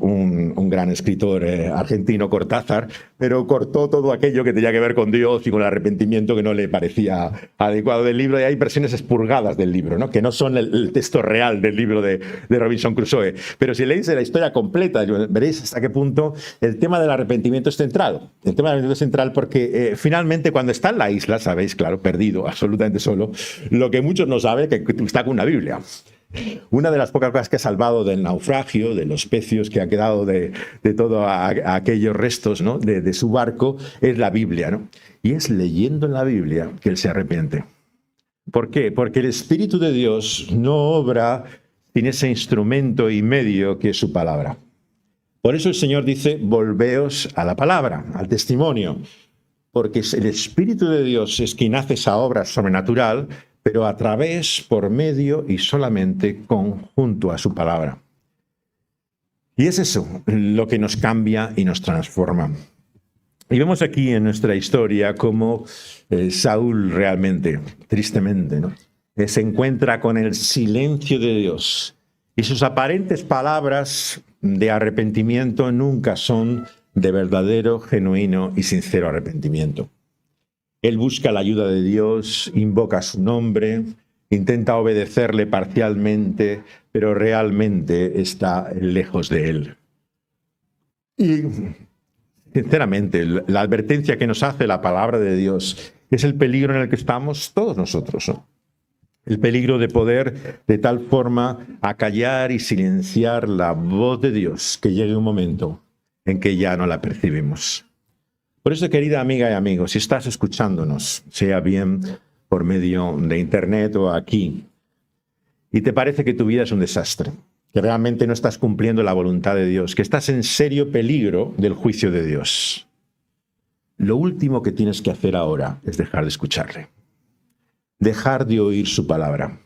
un gran escritor argentino, Cortázar, pero cortó todo aquello que tenía que ver con Dios y con el arrepentimiento que no le parecía adecuado del libro, y hay versiones expurgadas del libro, ¿no? Que no son el texto real del libro de Robinson Crusoe. Pero si leéis la historia completa, veréis hasta qué punto el tema del arrepentimiento es central. El tema del arrepentimiento es central porque finalmente cuando está en la isla, sabéis, claro, perdido, absolutamente solo, lo que muchos no saben es que está con una Biblia. Una de las pocas cosas que ha salvado del naufragio, de los pecios que ha quedado de todos aquellos restos, ¿no? de su barco, es la Biblia, ¿no? Y es leyendo en la Biblia que él se arrepiente. ¿Por qué? Porque el Espíritu de Dios no obra sin ese instrumento y medio que es su palabra. Por eso el Señor dice, volveos a la palabra, al testimonio, porque el Espíritu de Dios es quien hace esa obra sobrenatural, pero a través, por medio y solamente junto a su palabra. Y es eso lo que nos cambia y nos transforma. Y vemos aquí en nuestra historia cómo Saúl realmente, tristemente, ¿no? Se encuentra con el silencio de Dios. Y sus aparentes palabras de arrepentimiento nunca son de verdadero, genuino y sincero arrepentimiento. Él busca la ayuda de Dios, invoca su nombre, intenta obedecerle parcialmente, pero realmente está lejos de él. Y, sinceramente, la advertencia que nos hace la palabra de Dios es el peligro en el que estamos todos nosotros, ¿no? El peligro de poder de tal forma acallar y silenciar la voz de Dios que llegue un momento en que ya no la percibimos. Por eso, querida amiga y amigo, si estás escuchándonos, sea bien por medio de internet o aquí, y te parece que tu vida es un desastre, que realmente no estás cumpliendo la voluntad de Dios, que estás en serio peligro del juicio de Dios, lo último que tienes que hacer ahora es dejar de escucharle, dejar de oír su palabra.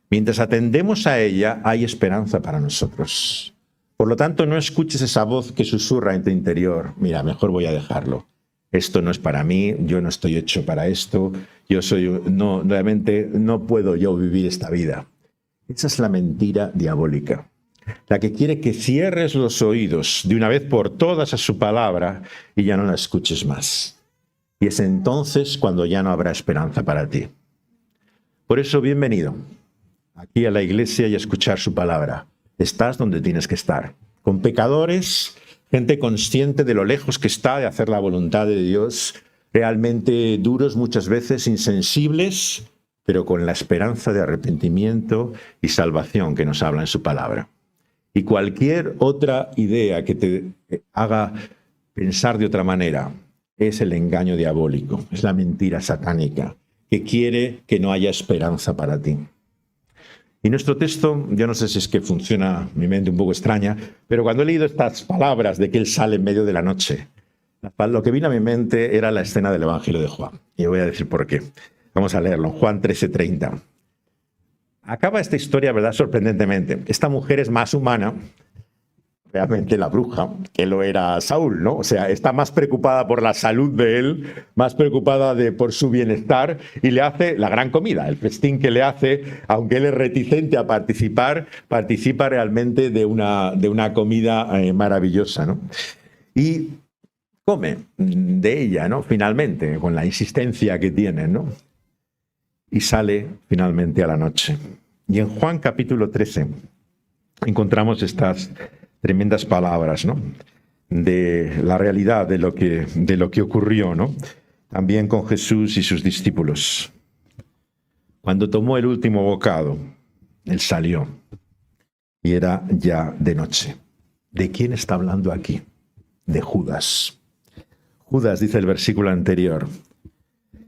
Mientras atendemos a ella, hay esperanza para nosotros. Por lo tanto, no escuches esa voz que susurra en tu interior. Mira, mejor voy a dejarlo. Esto no es para mí, yo no estoy hecho para esto, realmente no puedo yo vivir esta vida. Esa es la mentira diabólica, la que quiere que cierres los oídos de una vez por todas a su palabra y ya no la escuches más. Y es entonces cuando ya no habrá esperanza para ti. Por eso, bienvenido aquí a la iglesia y a escuchar su palabra. Estás donde tienes que estar, con pecadores, gente consciente de lo lejos que está de hacer la voluntad de Dios, realmente duros muchas veces, insensibles, pero con la esperanza de arrepentimiento y salvación que nos habla en su palabra. Y cualquier otra idea que te haga pensar de otra manera es el engaño diabólico, es la mentira satánica que quiere que no haya esperanza para ti. Y nuestro texto, yo no sé si es que funciona mi mente un poco extraña, pero cuando he leído estas palabras de que él sale en medio de la noche, lo que vino a mi mente era la escena del Evangelio de Juan. Y voy a decir por qué. Vamos a leerlo, Juan 13:30. Acaba esta historia, ¿verdad?, sorprendentemente. Esta mujer es más humana, realmente la bruja, que lo era Saúl, ¿no? O sea, está más preocupada por la salud de él, más preocupada por su bienestar, y le hace la gran comida, el festín que le hace, aunque él es reticente a participar, participa realmente de una comida maravillosa, ¿no? Y come de ella, ¿no? Finalmente, con la insistencia que tiene, ¿no? Y sale finalmente a la noche. Y en Juan capítulo 13 encontramos estas tremendas palabras, ¿no? De la realidad de lo que ocurrió, ¿no? También con Jesús y sus discípulos. Cuando tomó el último bocado, él salió y era ya de noche. ¿De quién está hablando aquí? De Judas. Judas, dice el versículo anterior,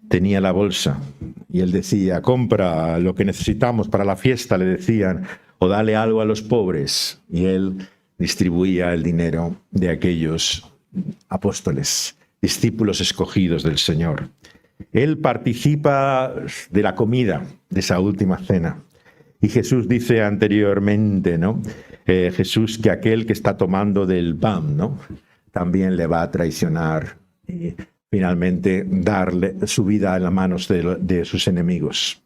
tenía la bolsa y él decía, compra lo que necesitamos para la fiesta, le decían, o dale algo a los pobres. Y él distribuía el dinero de aquellos apóstoles, discípulos escogidos del Señor. Él participa de la comida de esa última cena. Y Jesús dice anteriormente, ¿no? Jesús, que aquel que está tomando del pan, ¿no? También le va a traicionar y finalmente darle su vida en las manos de sus enemigos.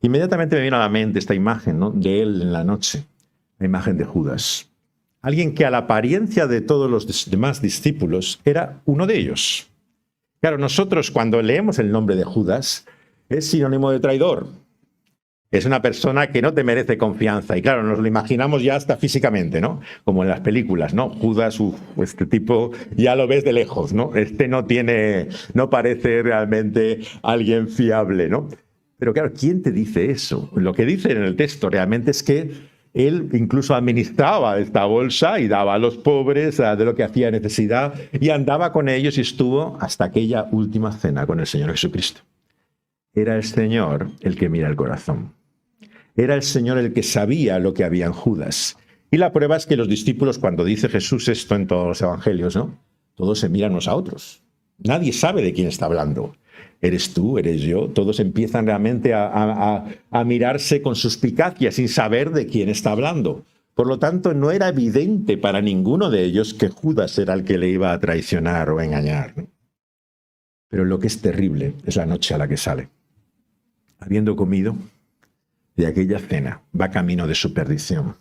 Inmediatamente me viene a la mente esta imagen, ¿no? De él en la noche, la imagen de Judas. Alguien que a la apariencia de todos los demás discípulos era uno de ellos. Claro, nosotros cuando leemos el nombre de Judas es sinónimo de traidor. Es una persona que no te merece confianza. Y claro, nos lo imaginamos ya hasta físicamente, ¿no? Como en las películas, ¿no? Judas, este tipo ya lo ves de lejos, ¿no? No parece realmente alguien fiable, ¿no? Pero claro, ¿quién te dice eso? Lo que dice en el texto realmente es que él incluso administraba esta bolsa y daba a los pobres de lo que hacía necesidad y andaba con ellos y estuvo hasta aquella última cena con el Señor Jesucristo. Era el Señor el que mira el corazón. Era el Señor el que sabía lo que había en Judas. Y la prueba es que los discípulos, cuando dice Jesús esto en todos los evangelios, ¿no? Todos se miran unos a otros. Nadie sabe de quién está hablando. ¿Eres tú? ¿Eres yo? Todos empiezan realmente a mirarse con suspicacia sin saber de quién está hablando. Por lo tanto, no era evidente para ninguno de ellos que Judas era el que le iba a traicionar o a engañar, ¿no? Pero lo que es terrible es la noche a la que sale. Habiendo comido de aquella cena, va camino de su perdición.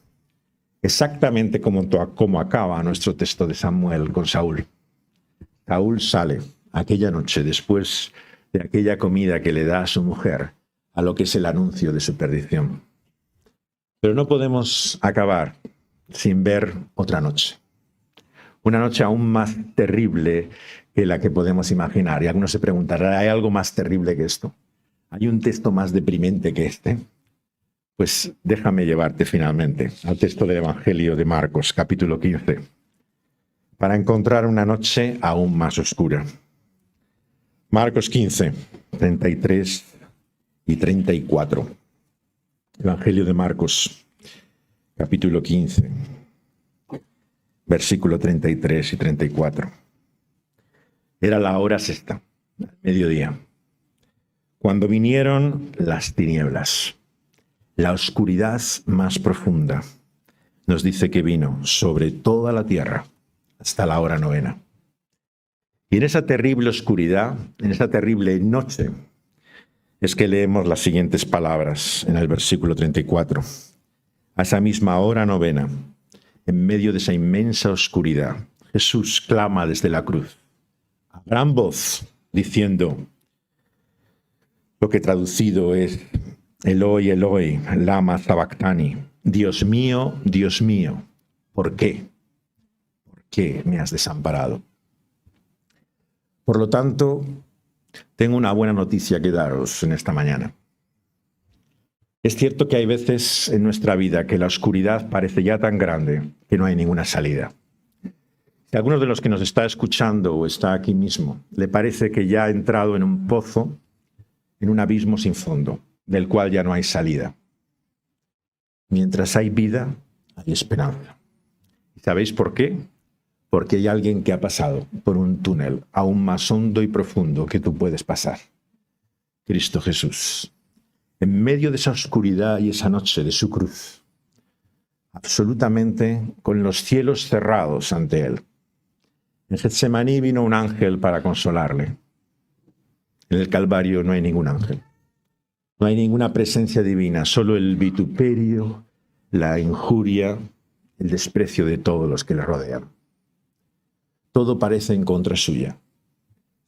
Exactamente como acaba nuestro texto de Samuel con Saúl. Saúl sale aquella noche después de aquella comida que le da a su mujer, a lo que es el anuncio de su perdición. Pero no podemos acabar sin ver otra noche. Una noche aún más terrible que la que podemos imaginar. Y algunos se preguntarán, ¿hay algo más terrible que esto? ¿Hay un texto más deprimente que este? Pues déjame llevarte finalmente al texto del Evangelio de Marcos, capítulo 15, para encontrar una noche aún más oscura. Marcos 15, 33 y 34. Evangelio de Marcos, capítulo 15, versículo 33 y 34. Era la hora sexta, mediodía, cuando vinieron las tinieblas, la oscuridad más profunda. Nos dice que vino sobre toda la tierra hasta la hora novena. Y en esa terrible oscuridad, en esa terrible noche, es que leemos las siguientes palabras en el versículo 34. A esa misma hora novena, en medio de esa inmensa oscuridad, Jesús clama desde la cruz, a gran voz, diciendo, lo que traducido es, Eloi, Eloi, lama sabactani, Dios mío, ¿por qué? ¿Por qué me has desamparado? Por lo tanto, tengo una buena noticia que daros en esta mañana. Es cierto que hay veces en nuestra vida que la oscuridad parece ya tan grande que no hay ninguna salida. Si alguno de los que nos está escuchando o está aquí mismo le parece que ya ha entrado en un pozo, en un abismo sin fondo, del cual ya no hay salida. Mientras hay vida, hay esperanza. ¿Y sabéis por qué? Porque hay alguien que ha pasado por un túnel aún más hondo y profundo que tú puedes pasar. Cristo Jesús. En medio de esa oscuridad y esa noche de su cruz, absolutamente con los cielos cerrados ante él. En Getsemaní vino un ángel para consolarle. En el Calvario no hay ningún ángel. No hay ninguna presencia divina, solo el vituperio, la injuria, el desprecio de todos los que le rodean. Todo parece en contra suya.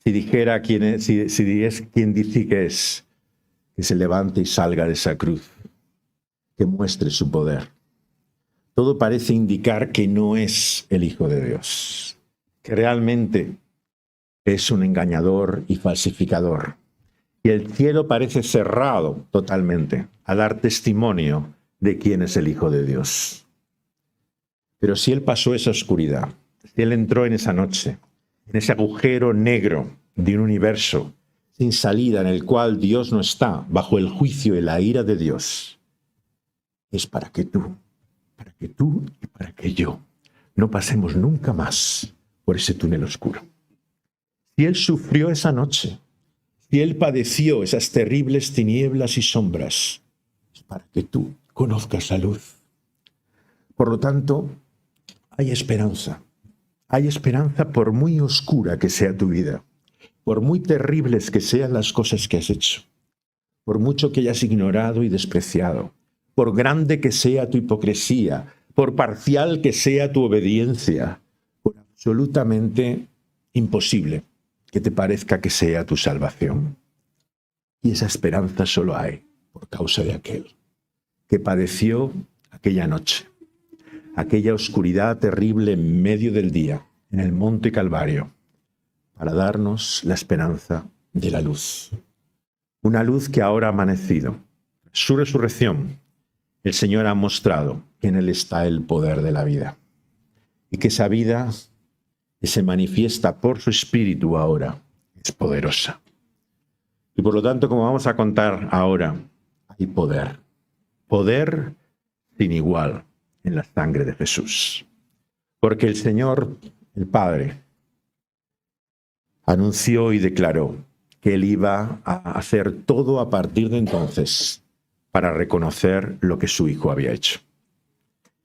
Si dijera quién es, si es quien dice que es, que se levante y salga de esa cruz, que muestre su poder. Todo parece indicar que no es el Hijo de Dios, que realmente es un engañador y falsificador. Y el cielo parece cerrado totalmente a dar testimonio de quién es el Hijo de Dios. Pero si él pasó esa oscuridad, si él entró en esa noche, en ese agujero negro de un universo sin salida en el cual Dios no está, bajo el juicio y la ira de Dios, es para que tú y para que yo no pasemos nunca más por ese túnel oscuro. Si él sufrió esa noche, si él padeció esas terribles tinieblas y sombras, es para que tú conozcas la luz. Por lo tanto, hay esperanza. Hay esperanza por muy oscura que sea tu vida, por muy terribles que sean las cosas que has hecho, por mucho que hayas ignorado y despreciado, por grande que sea tu hipocresía, por parcial que sea tu obediencia, por absolutamente imposible que te parezca que sea tu salvación. Y esa esperanza solo hay por causa de aquel que padeció aquella noche, aquella oscuridad terrible en medio del día, en el monte Calvario, para darnos la esperanza de la luz. Una luz que ahora ha amanecido. Su resurrección, el Señor ha mostrado que en Él está el poder de la vida. Y que esa vida que se manifiesta por su Espíritu ahora es poderosa. Y por lo tanto, como vamos a contar ahora, hay poder. Poder sin igual en la sangre de Jesús. Porque el Señor, el Padre, anunció y declaró que Él iba a hacer todo a partir de entonces para reconocer lo que su Hijo había hecho.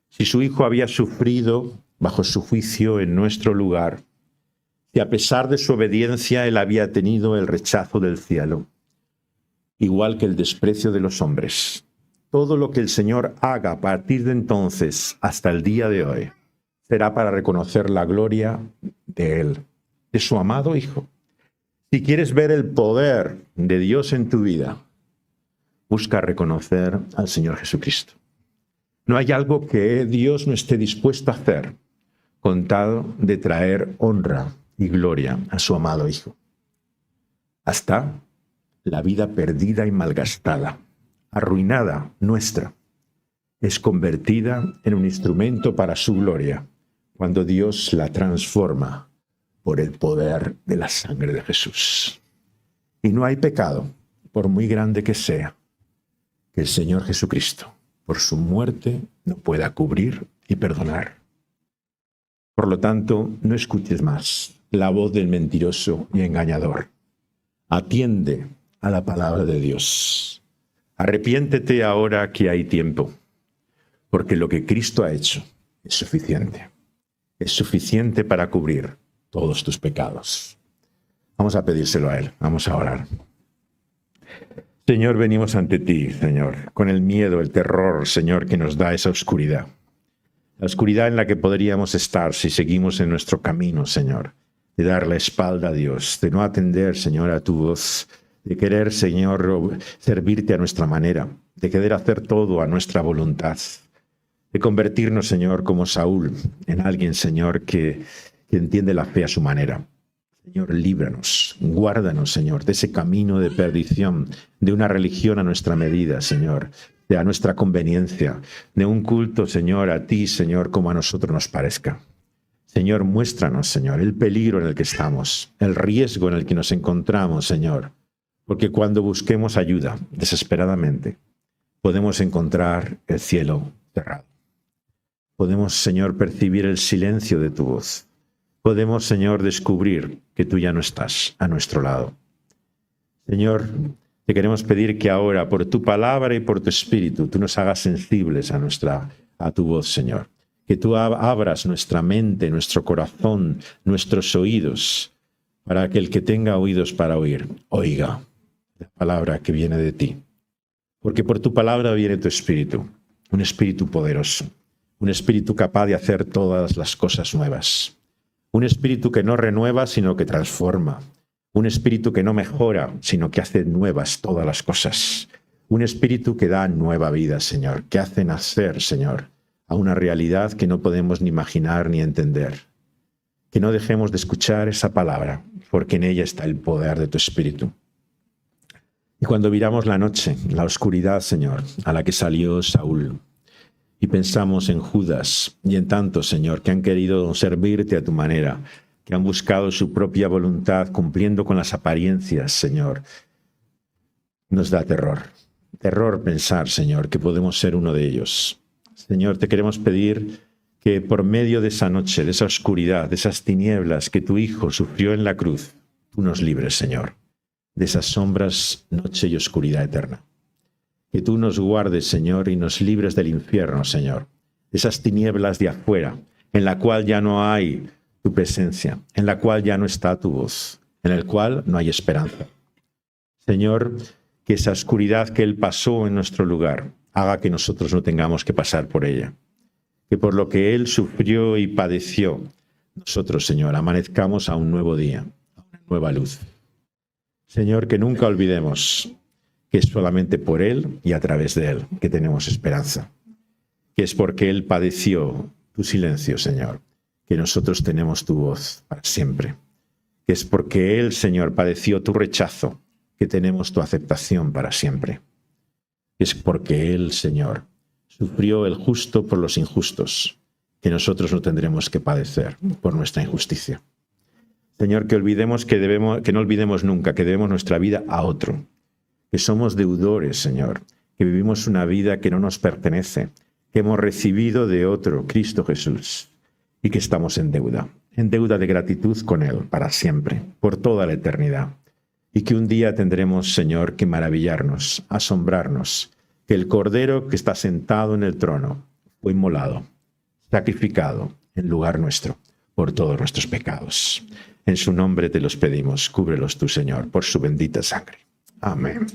Si su Hijo había sufrido bajo su juicio en nuestro lugar, si a pesar de su obediencia Él había tenido el rechazo del cielo, igual que el desprecio de los hombres, todo lo que el Señor haga a partir de entonces hasta el día de hoy será para reconocer la gloria de Él, de su amado Hijo. Si quieres ver el poder de Dios en tu vida, busca reconocer al Señor Jesucristo. No hay algo que Dios no esté dispuesto a hacer con tal de traer honra y gloria a su amado Hijo. Hasta la vida perdida y malgastada, arruinada nuestra, es convertida en un instrumento para su gloria cuando Dios la transforma por el poder de la sangre de Jesús. Y no hay pecado, por muy grande que sea, que el Señor Jesucristo, por su muerte, no pueda cubrir y perdonar. Por lo tanto, no escuches más la voz del mentiroso y engañador. Atiende a la palabra de Dios. Arrepiéntete ahora que hay tiempo, porque lo que Cristo ha hecho es suficiente. Es suficiente para cubrir todos tus pecados. Vamos a pedírselo a Él. Vamos a orar. Señor, venimos ante ti, Señor, con el miedo, el terror, Señor, que nos da esa oscuridad. La oscuridad en la que podríamos estar si seguimos en nuestro camino, Señor. De dar la espalda a Dios, de no atender, Señor, a tu voz, de querer, Señor, servirte a nuestra manera, de querer hacer todo a nuestra voluntad, de convertirnos, Señor, como Saúl, en alguien, Señor, que entiende la fe a su manera. Señor, líbranos, guárdanos, Señor, de ese camino de perdición, de una religión a nuestra medida, Señor, de a nuestra conveniencia, de un culto, Señor, a ti, Señor, como a nosotros nos parezca. Señor, muéstranos, Señor, el peligro en el que estamos, el riesgo en el que nos encontramos, Señor, porque cuando busquemos ayuda desesperadamente, podemos encontrar el cielo cerrado. Podemos, Señor, percibir el silencio de tu voz. Podemos, Señor, descubrir que tú ya no estás a nuestro lado. Señor, te queremos pedir que ahora, por tu palabra y por tu espíritu, tú nos hagas sensibles a a tu voz, Señor. Que tú abras nuestra mente, nuestro corazón, nuestros oídos, para que el que tenga oídos para oír, oiga la palabra que viene de ti. Porque por tu palabra viene tu espíritu, un espíritu poderoso, un espíritu capaz de hacer todas las cosas nuevas. Un espíritu que no renueva, sino que transforma. Un espíritu que no mejora, sino que hace nuevas todas las cosas. Un espíritu que da nueva vida, Señor, que hace nacer, Señor, a una realidad que no podemos ni imaginar ni entender. Que no dejemos de escuchar esa palabra, porque en ella está el poder de tu espíritu. Y cuando miramos la noche, la oscuridad, Señor, a la que salió Saúl, y pensamos en Judas y en tantos, Señor, que han querido servirte a tu manera, que han buscado su propia voluntad cumpliendo con las apariencias, Señor, nos da terror. Terror pensar, Señor, que podemos ser uno de ellos. Señor, te queremos pedir que por medio de esa noche, de esa oscuridad, de esas tinieblas que tu Hijo sufrió en la cruz, tú nos libres, Señor, de esas sombras, noche y oscuridad eterna. Que tú nos guardes, Señor, y nos libres del infierno, Señor, de esas tinieblas de afuera, en la cual ya no hay tu presencia, en la cual ya no está tu voz, en el cual no hay esperanza. Señor, que esa oscuridad que Él pasó en nuestro lugar haga que nosotros no tengamos que pasar por ella. Que por lo que Él sufrió y padeció, nosotros, Señor, amanezcamos a un nuevo día, a una nueva luz. Señor, que nunca olvidemos que es solamente por Él y a través de Él que tenemos esperanza. Que es porque Él padeció tu silencio, Señor, que nosotros tenemos tu voz para siempre. Que es porque Él, Señor, padeció tu rechazo, que tenemos tu aceptación para siempre. Que es porque Él, Señor, sufrió el justo por los injustos, que nosotros no tendremos que padecer por nuestra injusticia. Señor, que no olvidemos nunca que debemos nuestra vida a otro, que somos deudores, Señor, que vivimos una vida que no nos pertenece, que hemos recibido de otro, Cristo Jesús, y que estamos en deuda de gratitud con Él para siempre, por toda la eternidad, y que un día tendremos, Señor, que maravillarnos, asombrarnos, que el Cordero que está sentado en el trono fue inmolado, sacrificado en lugar nuestro, por todos nuestros pecados. En su nombre te los pedimos, cúbrelos tú, Señor, por su bendita sangre. Amén.